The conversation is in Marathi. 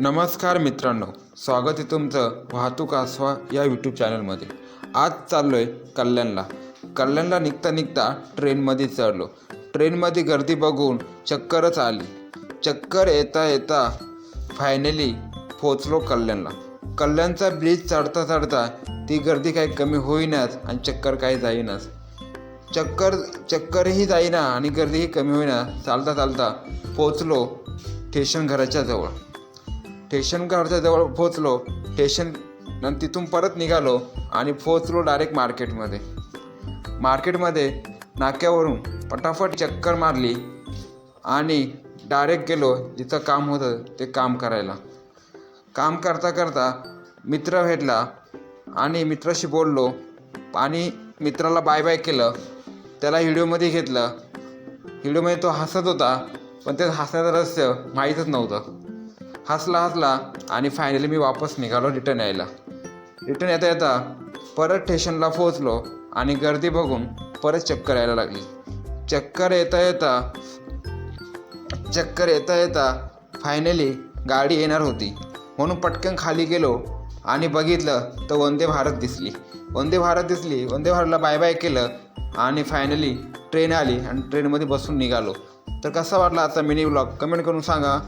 नमस्कार मित्रांनो, स्वागत आहे तुमचं वाहतूक आसवा या यूट्यूब चॅनलमध्ये। आज चाललो आहे कल्याणला निघता ट्रेनमध्ये चढलो। ट्रेनमध्ये गर्दी बघून चक्करच आली। चक्कर येता फायनली पोचलो कल्याणला। कल्याणचा ब्रिज चढता ती गर्दी काही कमी होईनाच आणि चक्कर काही जाईनाच। चक्करही जाईना आणि गर्दीही कमी होईना। चालता पोचलो स्टेशन घराच्या जवळ पोचलो। तिथून परत निघालो आणि पोचलो डायरेक्ट मार्केटमध्ये नाक्यावरून पटापट चक्कर मारली आणि डायरेक्ट गेलो जिथं काम होतं ते काम करायला। काम करता मित्र भेटला आणि मित्राशी बोललो आणि मित्राला बाय केलं। त्याला व्हिडिओमध्ये घेतलं। व्हिडिओमध्ये तो हसत होता, पण ते हसण्याचं रहस्य माहीतच नव्हतं। हसला आणि फायनली मी वापस निघालो रिटर्न येता परत स्टेशनला पोहोचलो आणि गर्दी बघून परत चक्कर यायला लागली। चक्कर येता फायनली गाडी येणार होती म्हणून पटकन खाली गेलो आणि बघितलं तर वंदे भारत दिसली। वंदे भारतला बाय केलं आणि फायनली ट्रेन आली आणि ट्रेनमध्ये बसून निघालो। तर कसा वाटला आजचा मिनी व्लॉग कमेंट करून सांगा।